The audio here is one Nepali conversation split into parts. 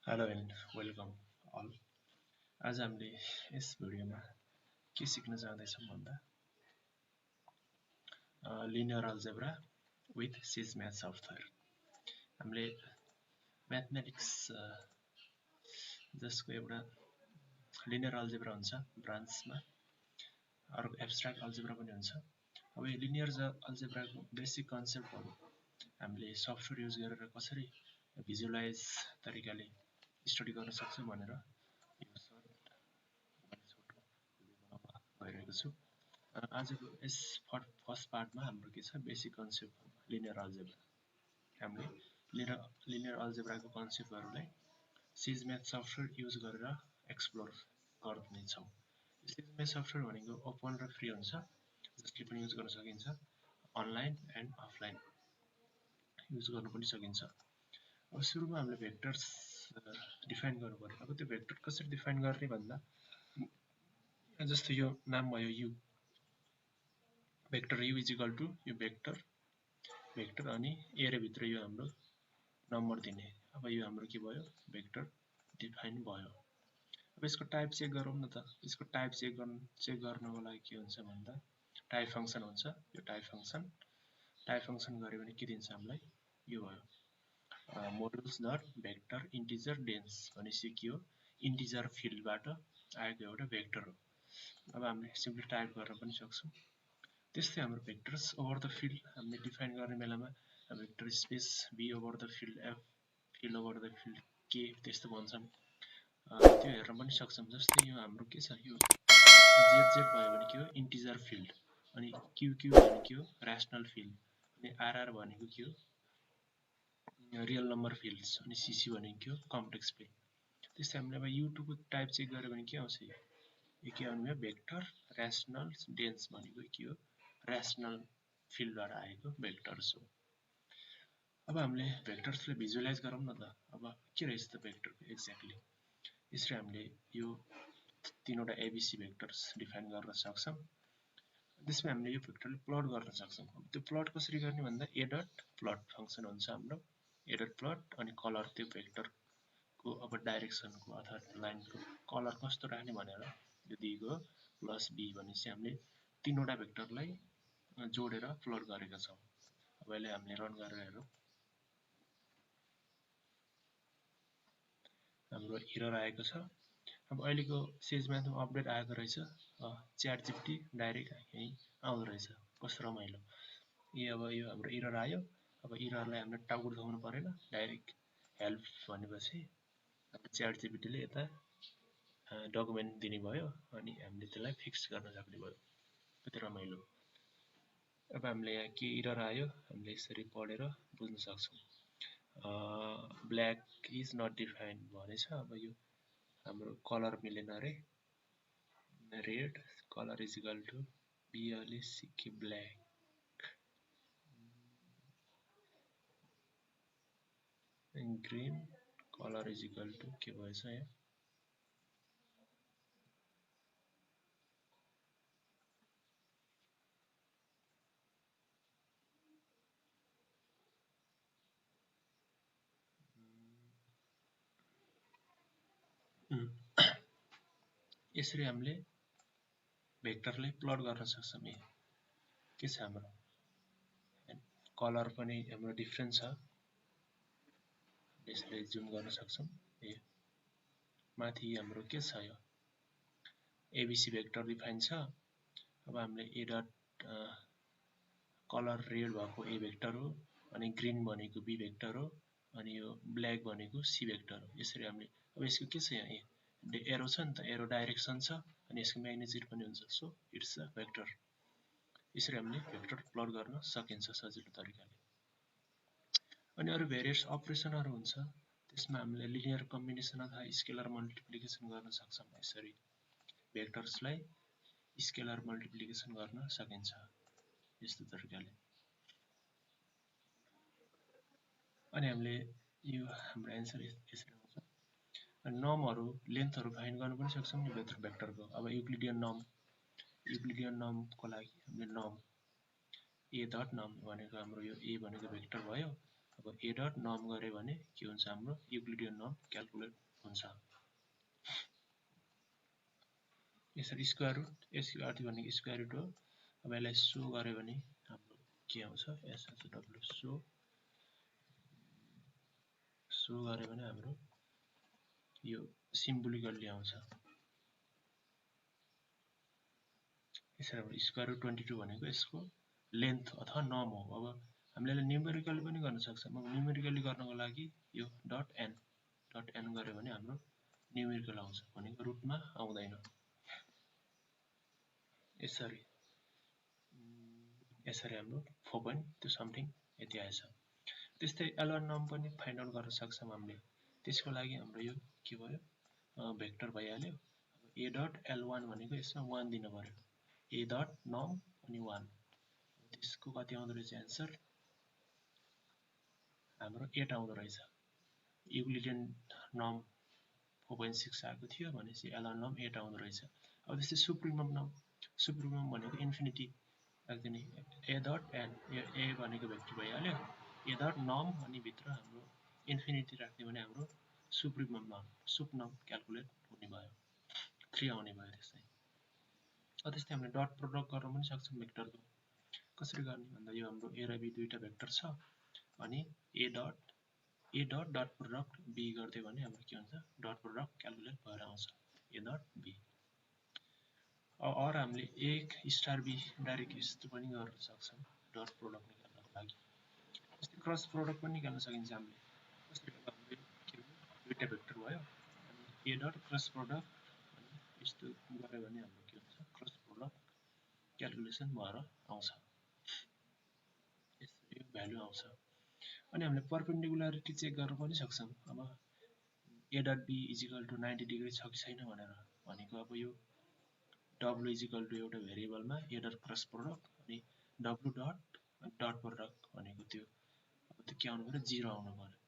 Hello and welcome all. आज हामीले यस भिडियोमा के सिक्न जाँदैछौँ भन्दा लिनियर अलजेब्रा विथ सेजम्याथ सफ्टवेयर। हामीले म्याथमेटिक्स जसको एउटा लिनियर अलजेब्रा हुन्छ ब्रान्चमा, अर्को एब्स्ट्र्याक्ट अलजेब्रा पनि हुन्छ। अब यो लिनियर अलजेब्राको बेसिक कन्सेप्टहरू हामीले सफ्टवेयर युज गरेर कसरी भिजुअलाइज तरिकाले स्टडी गर्न सक्छौँ भनेर भइरहेको छु। आजको यस फर्स्ट पार्टमा हाम्रो के छ, बेसिक कन्सेप्ट लिनियर अलजेब्रा। हामीले लिनियर अलजेब्राको कन्सेप्टहरूलाई सेजम्याथ सफ्टवेयर युज गरेर एक्सप्लोर गर्नेछौँ। सेजम्याथ सफ्टवेयर भनेको ओपन र फ्री हुन्छ, जसले पनि युज गर्न सकिन्छ। अनलाइन एन्ड अफलाइन युज गर्नु पनि सकिन्छ। अब सुरुमा हामीले भेक्टर्स डिफाइन गर्नु पर्यो। अब त्यो भेक्टर कसरी डिफाइन गर्ने भन्दा जस्तो यो नाम भयो U, vector U is equal to यो भेक्टर अनि एरेभित्र यो हाम्रो नम्बर दिने। अब यो हाम्रो के भयो, भेक्टर डिफाइन भयो। अब यसको टाइप चेक गरौँ न त। यसको टाइप चेक गर्नको लागि के हुन्छ भन्दा टाइप फङ्सन हुन्छ। यो टाइप फङ्सन गऱ्यो भने के दिन्छ हामीलाई, यो भयो modulus dot vector integer dense भनेपछि के हो, इन्टिजर फिल्डबाट आएको एउटा भेक्टर हो। अब हामीले सिम्पली टाइप गर्न पनि सक्छौँ। त्यस्तै हाम्रो भेक्टर्स ओभर द फिल्ड हामीले डिफाइन गर्ने बेलामा vector space B over the field F, field over the field K, त्यस्तो भन्छौँ। त्यो हेर्न पनि सक्छौँ। जस्तै यो हाम्रो के छ, यो जेड भयो भने के हो, इन्टिजर फिल्ड, अनि क्यु भनेको के हो, ऱ्यासनल फिल्ड, अनि आरआर भनेको के हो, रियल नम्बर फिल्ड्स, अनि सिसी भनेको के हो, कम्प्लेक्स फिल्ड। त्यस्तै हामीले अब युटुबको टाइप चेक गऱ्यो भने के आउँछ, यो के आउनु भयो, भेक्टर ऱ्यासनल डेन्स भनेको के हो, ऱ्यासनल फिल्डबाट आएको भेक्टर्स हो। अब हामीले भेक्टर्सलाई भिजुअलाइज गरौँ न त। अब के रहेछ त भेक्टरको एक्ज्याक्टली, यसरी हामीले यो तीनवटा एबिसी भेक्टर्स डिफाइन गर्न सक्छौँ। त्यसमा हामीले यो भेक्टरले प्लट गर्न सक्छौँ। अब त्यो प्लट कसरी गर्ने भन्दा ए डट प्लट फङ्सन हुन्छ हाम्रो, ए डट प्लट, अनि कलर त्यो भेक्टरको अब डाइरेक्सनको अथवा लाइनको कलर कस्तो राख्ने भनेर यो दिएको प्लस बी भनेपछि हामीले तीनवटा भेक्टरलाई जोडेर प्लट गरेका छौँ। अब यसलाई हामीले रन गरेर हेरौँ। हाम्रो एरर आएको छ। अब अहिलेको सेजम्याथमा अपडेट आएको रहेछ, च्याटजिपिटी डाइरेक्ट यहीँ आउँदो रहेछ, कस्तो रमाइलो। अब यो हाम्रो एरर आयो। अब एररलाई हामीले टाउको उठाउनु परेन, डाइरेक्ट हेल्प भनेपछि च्याटजिपिटीले यता डकुमेन्ट दिने भयो, अनि हामीले त्यसलाई फिक्स गर्न सक्ने भयो। कति रमाइलो। अब हामीले यहाँ के एरर आयो हामीले यसरी पढेर बुझ्न सक्छौँ। ब्ल्याक इज नट डिफाइन्ड भनेछ। अब यो हाम्रो कलर मिलेन अरे, red colour is equal to B L A C black, green colour is equal to के भएछ यहाँ, यसरी हामीले भेक्टरलाई प्लट गर्न सक्छौँ। के छ हाम्रो कलर पनि हाम्रो डिफ्रेन्ट छ, यसलाई जुम गर्न सक्छौँ। माथि हाम्रो के छ, यो एबिसी भेक्टर डिफाइन छ। अब हामीले ए डट कलर रेड भएको ए भेक्टर हो, अनि ग्रीन भनेको बी भेक्टर हो, अनि यो ब्ल्याक भनेको सी भेक्टर हो। यसरी हामीले अब यसको के छ, यहाँ एरो छ नि त, एरो डाइरेक्सन छ, अनि यसको म्याग्निट्युड पनि हुन्छ। So it's a vector. यसरी हामीले भेक्टर प्लट गर्न सकिन्छ सजिलो तरिकाले। अनि अरू भेरियस अपरेसनहरू हुन्छ, त्यसमा हामीले लिनियर कम्बिनेसन अथवा स्केलर मल्टिप्लिकेसन गर्न सक्छौँ। यसरी भेक्टर्सलाई स्केलर मल्टिप्लिकेसन गर्न सकिन्छ यस्तो तरिकाले। अनि हामीले यो हाम्रो एन्सर यसरी आउँछ। नमहरू लेन्थहरू फाइन्ड गर्न पनि सक्छौँ नि भेक्टरको। अब युक्लिडियन नमको लागि हामीले नम ए डट नम भनेको हाम्रो यो ए भनेको भेक्टर भयो। अब अब ए डट नर्म गरे भने के हुन्छ हाम्रो युक्लिडियन नर्म क्याल्कुलेट हुन्छ। यसरी स्क्वायर रुट एसक्युआरटी भनेको स्क्वायर रुट हो। अब यसलाई सो गरे भने हाम्रो के आउँछ एसएचडब्ल्यू सो गरे भने हाम्रो यो सिम्बोलिकली आउँछ। यसरी हाम्रो स्क्वायर रुट 22 भनेको यसको लेन्थ अथवा नर्म हो। अब हामीले यसलाई न्युमेरिकली पनि गर्न सक्छौँ। अब न्युमेरिकली गर्नको लागि यो डट एन गरे भने हाम्रो न्युमेरिकल आउँछ भनेको रुटमा आउँदैन। यसरी हाम्रो 4.2 समथिङ यति आएछ। त्यस्तै L1 नर्म पनि फाइन्ड आउट गर्न सक्छौँ हामीले। त्यसको लागि हाम्रो यो के भयो भेक्टर भइहाल्यो। ए डट L1 भनेको यसमा 1 दिनु पर्यो। ए डट नर्म अनि 1 त्यसको कति आउँदो रहेछ एन्सर हाम्रो 8 आउँदो रहेछ। युक्लिडियन नर्म 4.6 आएको थियो भनेपछि L1 नर्म 8 आउँदो रहेछ। अब त्यस्तै सुप्रिमम भनेको इन्फिनिटी राख्दिने ए डट एन यो ए भनेको भेक्टर भइहाल्यो। ए डट नर्म अनि भित्र हाम्रो इन्फिनिटी राख्ने भने हाम्रो सुप्रिमम नर्म क्याल्कुलेट हुने भयो 3 आउने भयो। त्यस्तै हामीले डट प्रडक्ट गर्न पनि सक्छौँ भेक्टरको। कसरी गर्ने भन्दा यो हाम्रो ए र बी दुईटा भेक्टर छ अनि ए डट डट प्रडक्ट बी गरिदियो भने हाम्रो के हुन्छ डट प्रडक्ट क्याल्कुलेट भएर आउँछ ए डट बी। अरू हामीले ए स्टार बी डाइरेक्ट यस्तो पनि गर्न सक्छौँ डट प्रडक्ट निकाल्नको लागि। त्यस्तै क्रस प्रडक्ट पनि निकाल्न सकिन्छ हामीले। कसरी हामीले के भयो दुईटा भेक्टर भयो अनि ए डट क्रस प्रडक्ट अनि यस्तो गऱ्यो भने हाम्रो के हुन्छ क्रस प्रडक्ट क्याल्कुलेसन भएर आउँछ। यो भ्यालु आउँछ। अनि हामीले परपेन्डिकुलरिटी चेक गर्न पनि सक्छौँ। अब A dot B is equal to 90 degree छ कि छैन भनेर भनेको अब यो डब्लु इजिकल टु एउटा भेरिएबलमा ए डट क्रस प्रडक्ट अनि डब्लु डट प्रडक्ट भनेको त्यो के आउनु पर्यो 0 आउनु पर्यो।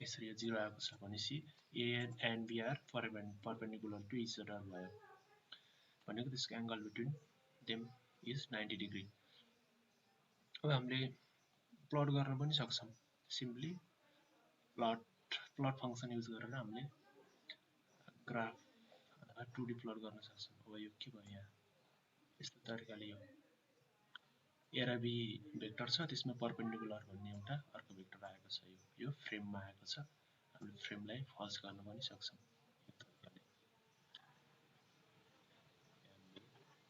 यसरी यो 0 आएको छ भनेपछि A and B are perpendicular to each other भयो भनेको त्यसको angle between them is 90 degree. अब हामीले प्लट गर्न पनि सक्छौँ। सिम्पली प्लट फङ्सन युज गरेर हामीले ग्राफ अथवा 2D प्लट गर्न सक्छौँ। अब यो के भयो यहाँ यस्तो तरिकाले यो ए र बी भेक्टर छ त्यसमा परपेन्डिकुलर भन्ने एउटा अर्को भेक्टर आएको छ। यो फ्रेममा आएको छ। हामीले फ्रेमलाई फल्स गर्न पनि सक्छौँ।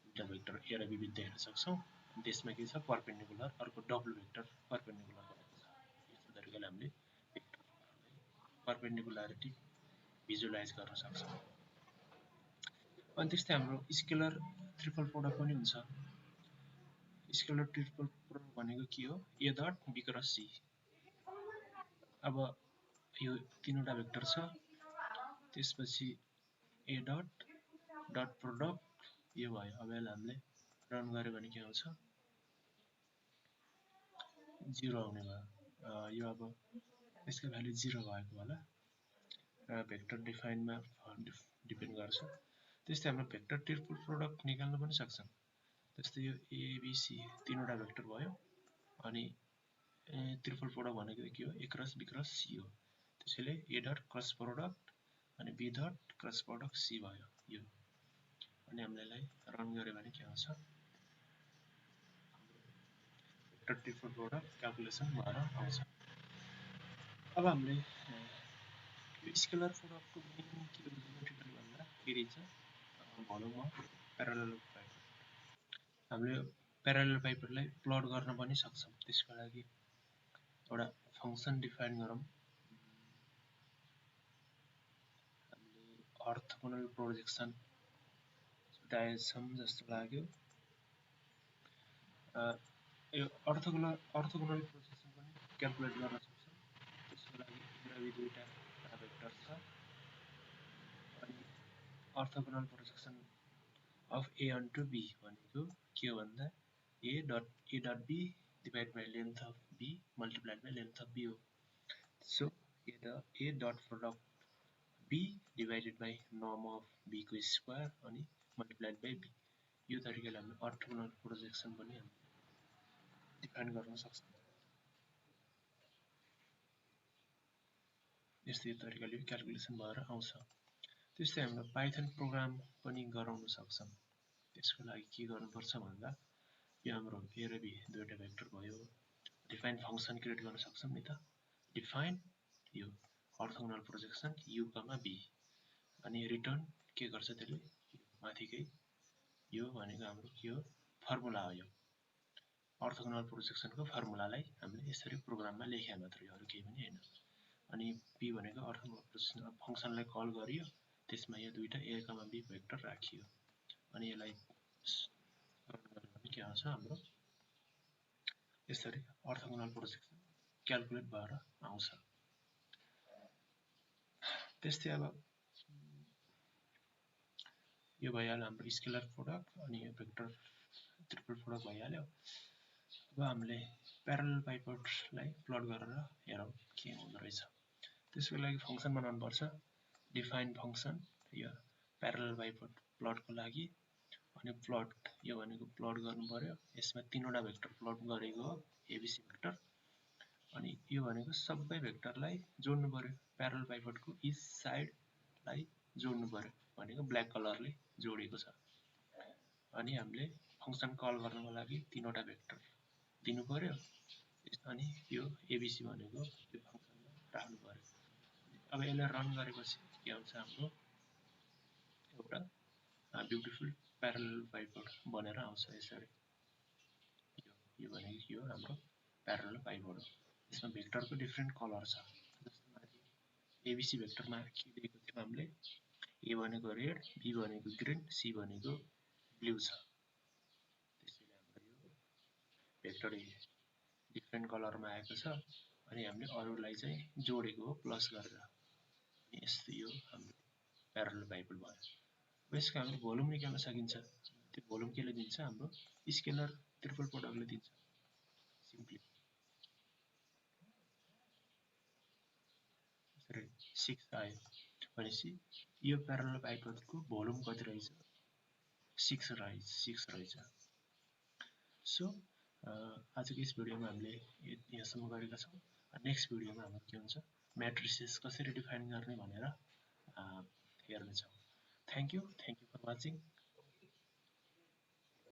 दुईटा भेक्टर ए र बी देख्न सक्छौँ। त्यसमा के छ परपेन्डिकुलर अर्को डबल भेक्टर परपेन्डिकुलर भएको छ। यस्तो तरिकाले हामीले परपेन्डिकुलरिटी भिजुअलाइज गर्न सक्छौँ। अनि त्यस्तै हाम्रो स्केलर ट्रिपल प्रोडक्ट पनि हुन्छ। स्केलर ट्रिपल प्रोडक्ट भनेको के हो ए डट बी क्रस सी। अब यो तीनवटा भेक्टर छ त्यसपछि ए डट प्रडक्ट यो भयो। अब यसलाई हामीले रन गर्यो भने के आउँछ 0 आउने भयो। यो अब यसको भ्यालु 0 भएको होला र भेक्टर डिफाइनमा डिपेन्ड गर्छ। त्यस्तै हाम्रो भेक्टर ट्रिपल प्रोडक्ट निकाल्न पनि सक्छौँ। जस्तै यो एबिसी तीनवटा भेक्टर भयो अनि ट्रिपल प्रोडक्ट भनेको के हो A cross B cross C हो। त्यसैले ए डट क्रस प्रोडक्ट अनि B dot cross product C भयो यो। अनि हामीले यसलाई रन गर्यो भने के आउँछ भेक्टर ट्रिपल प्रोडक्ट क्याल्कुलेसन भएर आउँछ। अब हामीले स्केलर प्रोडक्टको मेन के हो भन्दा फेरि चाहिँ भनौँ म प्यारालल पाइपर। हामीले प्यारालल पाइपरलाई प्लट गर्न पनि सक्छौँ। त्यसको लागि एउटा फङ्सन डिफाइन गरौँ। हामीले अर्थोगोनल प्रोजेक्सन छुटाएछौँ जस्तो लाग्यो। यो अर्थोगोनल प्रोजेक्सन पनि क्याल्कुलेट गर्न सक्छौँ। त्यसको लागि दुईटा भेक्टर छ अनि orthogonal projection of A onto B भनेको के हो भन्दा A dot B divide by length of B multiplied by length of B हो। So A dot product B divided by norm of B को स्क्वायर अनि मल्टिप्लाइड बाई बी। यो तरिकाले हामीले अर्थोगोनल प्रोजेक्सन पनि डिफाइन गर्न सक्छौँ। यस्तै तरिकाले क्याल्कुलेसन भएर आउँछ। त्यस्तै हामीले पाइथन प्रोग्राम पनि गराउन सक्छौँ। त्यसको लागि के गर्नुपर्छ भन्दा यो हाम्रो ए र बी दुईवटा भेक्टर भयो। डिफाइन फङ्सन क्रिएट गर्न सक्छौँ नि त। डिफाइन यो orthogonal projection U comma B अनि रिटर्न के गर्छ त्यसले माथिकै यो भनेको हाम्रो के हो फर्मुला हो। यो अर्थोगोनल प्रोजेक्सनको फर्मुलालाई हामीले यसरी प्रोग्राममा लेखे मात्रै हो, अरू केही पनि हैन। अनि बी भनेको अर्थोगोनल प्रोजेक्सन फङ्सनलाई कल गरियो, त्यसमा यो दुईटा ए कमा बी भेक्टर राखियो अनि यसलाई रन गर्यो भने के आउँछ हाम्रो यसरी अर्थोगोनल प्रोजेक्सन क्याल्कुलेट भएर आउँछ। त्यस्तै अब यो भइहाल्यो हाम्रो स्केलर प्रोडक्ट अनि यो भेक्टर ट्रिपल प्रोडक्ट भइहाल्यो। अब हामीले प्यारलल बाइपोडलाई प्लट गरेर हेरौँ के हुँदो रहेछ। त्यसको लागि फङ्सन बनाउनु पर्छ। डिफाइन फङ्सन यो प्यारलल बाइपोड प्लटको लागि अनि प्लट यो भनेको प्लट गर्नु पर्यो। यसमा तीनवटा भेक्टर प्लट गरेको हो एबिसी भेक्टर अनि यो भनेको सबै भेक्टरलाई जोड्नु पर्यो। प्यारलल बाइपोडको इच साइडलाई जोड्नु पर्यो भनेको ब्ल्याक कलरले जोडेको छ। अनि हामीले फङ्सन कल गर्नको लागि तीनवटा भेक्टर दिनु पर्यो अनि यो एबिसी भनेको यो फङ्सनमा राख्नु पर्यो। अब यसलाई रन गरेपछि के आउँछ हाम्रो एउटा ब्युटिफुल प्यारलल बाइपोड बनेर आउँछ यसरी। यो भनेको यो हाम्रो प्यारलल बाइपोड हो। यसमा भेक्टरको डिफ्रेन्ट कलर छ। जस्तो माथि एबिसी भेक्टरमा के दिएको थियो हामीले ए भनेको रेड, बी भनेको ग्रीन, सी भनेको ब्लू छ। त्यसैले हाम्रो यो भेक्टर डिफ्रेन्ट कलरमा आएको छ अनि हामीले अरूलाई चाहिँ जोडेको हो प्लस गरेर। यस्तो यो हाम्रो प्यारलल बाइपोड भयो। यसको हाम्रो भोल्युम निकाल्न सकिन्छ। त्यो भोल्युम केले दिन्छ हाम्रो स्केलर ट्रिपल प्रोडक्टले दिन्छ। सिम्पली 6 आयो भनेपछि यो प्यारलल बाइपोडको भोल्युम कति रहेछ 6 रहेछ। सो आजको यस भिडियोमा हामीले यहाँसम्म गरेका छौँ। नेक्स्ट भिडियोमा हाम्रो के हुन्छ म्याट्रिसेस कसरी डिफाइन गर्ने भनेर हेर्नेछौँ। Thank you for watching.